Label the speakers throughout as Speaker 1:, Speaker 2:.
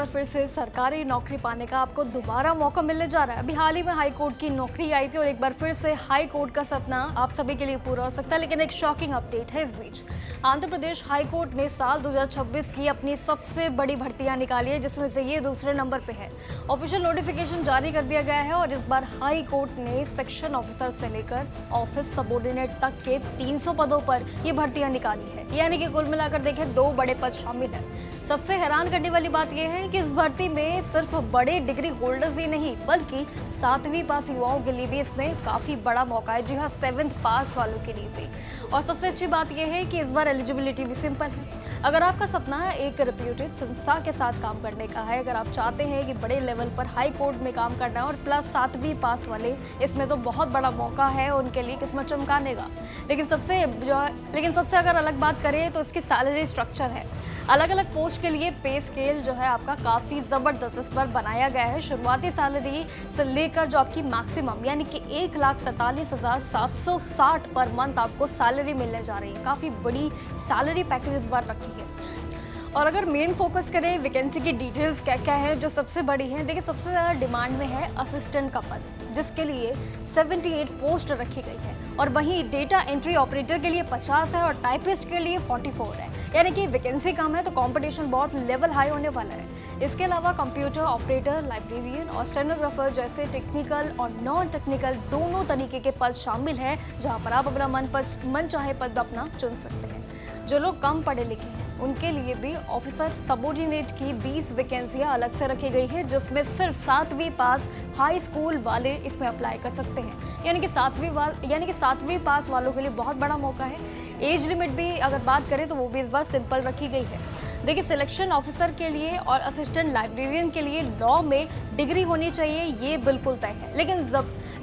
Speaker 1: बार फिर से सरकारी नौकरी पाने का आपको दोबारा मौका मिलने जा रहा है। अभी हाल ही में हाई कोर्ट की नौकरी आई थी और एक बार फिर से हाई कोर्ट का सपना आप सभी के लिए पूरा हो सकता है। लेकिन एक शॉकिंग अपडेट है इस बीच। आंध्र प्रदेश हाई कोर्ट ने साल 2026 की अपनी सबसे बड़ी भर्तियां निकाली है, जिसमें से ये दूसरे नंबर पे है। ऑफिशियल नोटिफिकेशन जारी कर दिया गया है और इस बार हाई कोर्ट ने सेक्शन ऑफिसर से लेकर ऑफिस सबॉर्डिनेट तक के 300 पदों पर ये भर्तियां निकाली है। यानी कि कुल मिलाकर देखें 2 बड़े पद शामिल है। सबसे हैरान करने वाली बात यह है कि इस भर्ती में सिर्फ बड़े डिग्री होल्डर्स ही नहीं बल्कि 7वीं पास युवाओं के लिए भी इसमें काफी बड़ा मौका है। जी हाँ, 7th पास वालों के लिए भी। और सबसे अच्छी बात यह है कि इस बार एलिजिबिलिटी भी सिंपल है। अगर आपका सपना एक रेप्यूटेड संस्था के साथ काम करने का है, अगर आप चाहते हैं कि बड़े लेवल पर हाई कोर्ट में काम करना है और प्लस 7वीं पास वाले, इसमें तो बहुत बड़ा मौका है उनके लिए किस्मत चमकाने का। लेकिन सबसे अगर अलग बात करें तो इसकी सैलरी स्ट्रक्चर है। अलग अलग पोस्ट के लिए पे स्केल जो है आपका काफ़ी ज़बरदस्त इस पर बनाया गया है। शुरुआती सैलरी से लेकर जो आपकी मैक्सिमम यानी कि 1,47,760 पर मंथ आपको सैलरी मिलने जा रही है। काफ़ी बड़ी सैलरी पैकेज इस बार रखी है। और अगर मेन फोकस करें वैकेंसी की डिटेल्स क्या क्या है जो सबसे बड़ी है, देखिए सबसे ज़्यादा डिमांड में है असिस्टेंट का पद, जिसके लिए 78 पोस्ट रखी गई है। और वहीं डेटा एंट्री ऑपरेटर के लिए 50 है और टाइपिस्ट के लिए 44 है। यानी कि वैकेंसी कम है तो कंपटीशन बहुत लेवल हाई होने वाला है। इसके अलावा कंप्यूटर ऑपरेटर, लाइब्रेरियन और स्टेनोग्राफर जैसे टेक्निकल और नॉन टेक्निकल दोनों तरीके के पद शामिल हैं, जहाँ पर आप अपना मन चाहे पद अपना चुन सकते हैं। जो लोग कम पढ़े लिखे हैं उनके लिए भी ऑफिसर सबॉर्डिनेट की 20 वैकेंसियां अलग से रखी गई है, जिसमें सिर्फ 7वीं पास हाई स्कूल वाले इसमें अप्लाई कर सकते हैं। यानी कि 7वीं पास वालों के लिए बहुत बड़ा मौका है। एज लिमिट भी अगर बात करें तो वो भी इस बार सिंपल रखी गई है। देखिए, सिलेक्शन ऑफिसर के लिए और असिस्टेंट लाइब्रेरियन के लिए लॉ में डिग्री होनी चाहिए, ये बिल्कुल तय है।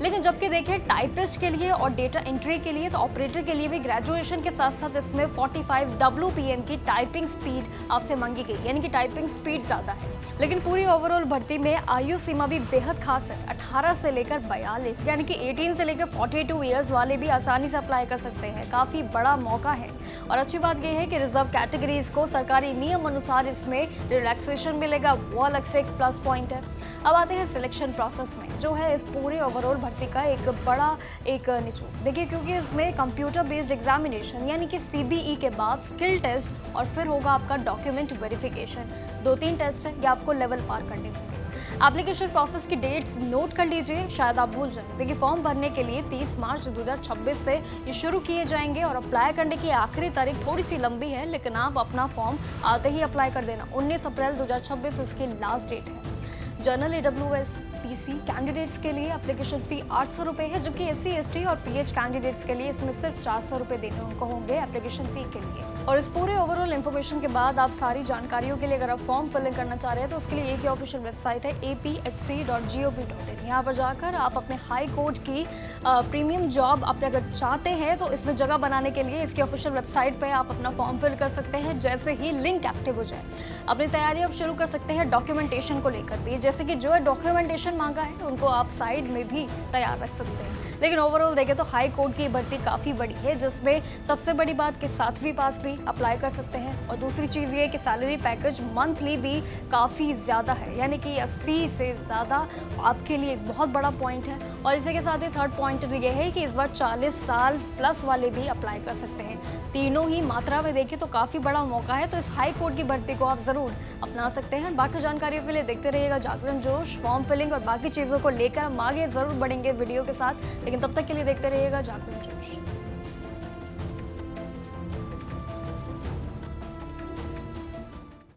Speaker 1: लेकिन जबकि देखिए टाइपिस्ट के लिए और डेटा एंट्री के लिए तो ऑपरेटर के लिए भी ग्रेजुएशन के साथ साथ इसमें 45 WPM की टाइपिंग स्पीड आपसे मांगी गई, यानी कि टाइपिंग स्पीड ज़्यादा है। लेकिन पूरी ओवरऑल भर्ती में आयु सीमा भी बेहद खास है। 18 से लेकर 42 यानी कि 18 से लेकर 42 ईयर्स वाले भी आसानी से अप्लाई कर सकते हैं। काफ़ी बड़ा मौका है। और अच्छी बात यह है कि रिजर्व कैटेगरीज को सरकारी नियम अनुसार इसमें रिलैक्सेशन मिलेगा, वो अलग से एक प्लस पॉइंट है। अब आते हैं सिलेक्शन प्रोसेस में, जो है इस पूरे ओवरऑल भर्ती का एक बड़ा निचोड़। देखिए, क्योंकि इसमें कंप्यूटर बेस्ड एग्जामिनेशन यानी कि CBE के बाद स्किल टेस्ट और फिर होगा आपका डॉक्यूमेंट वेरिफिकेशन। 2-3 टेस्ट है, ये आपको लेवल पार करने होंगे। एप्लीकेशन प्रोसेस की डेट्स नोट कर लीजिए, शायद आप भूल जाएं। देखिए, फॉर्म भरने के लिए 30 मार्च 2026 से ये शुरू किए जाएंगे और अप्लाई करने की आखिरी तारीख थोड़ी सी लंबी है, लेकिन आप अपना फॉर्म आते ही अप्लाई कर देना। 19 अप्रैल 2026 इसकी लास्ट डेट है। जनरल AWS PC कैंडिडेट्स के लिए एप्लीकेशन फ़ी 800 रुपये है, जबकि SC ST और PH कैंडिडेट्स के लिए इसमें सिर्फ 400 रुपये देने उनको होंगे एप्लीकेशन फ़ी के लिए। और इस पूरे ओवरऑल इन्फॉर्मेशन के बाद आप सारी जानकारियों के लिए अगर आप फॉर्म फिलिंग करना चाह रहे हैं तो उसके लिए एक ही ऑफिशियल वेबसाइट है apHC.gov.in। यहाँ पर जाकर आप अपने हाई कोर्ट की प्रीमियम जॉब अपने अगर चाहते हैं तो इसमें जगह बनाने के लिए इसकी ऑफिशियल वेबसाइट पर आप अपना फॉर्म फिल कर सकते हैं। जैसे ही लिंक एक्टिव हो जाए अपनी तैयारी आप शुरू कर सकते हैं डॉक्यूमेंटेशन को लेकर भी। जैसे कि जो है डॉक्यूमेंटेशन मांगा है उनको आप साइड में भी तैयार रख सकते हैं। लेकिन ओवरऑल देखें तो हाई कोर्ट की भर्ती काफ़ी बड़ी है, जिसमें सबसे बड़ी बात कि 7वीं पास भी अप्लाई कर सकते हैं। और दूसरी चीज़ ये है कि सैलरी पैकेज मंथली भी काफ़ी ज़्यादा है, यानी कि 80 से ज़्यादा आपके लिए एक बहुत बड़ा पॉइंट है। और इसी के साथ ही थर्ड पॉइंट ये है कि इस बार 40 साल प्लस वाले भी अप्लाई कर सकते हैं। तीनों ही मात्रा में देखें तो काफ़ी बड़ा मौका है, तो इस हाई कोर्ट की भर्ती को आप ज़रूर अपना सकते हैं। बाकी जानकारियों के लिए देखते रहिएगा जागरण जोश। फॉर्म फिलिंग और बाकी चीज़ों को लेकर हम आगे ज़रूर बढ़ेंगे वीडियो के साथ, लेकिन तब तक के लिए देखते रहिएगा जागरण जोश।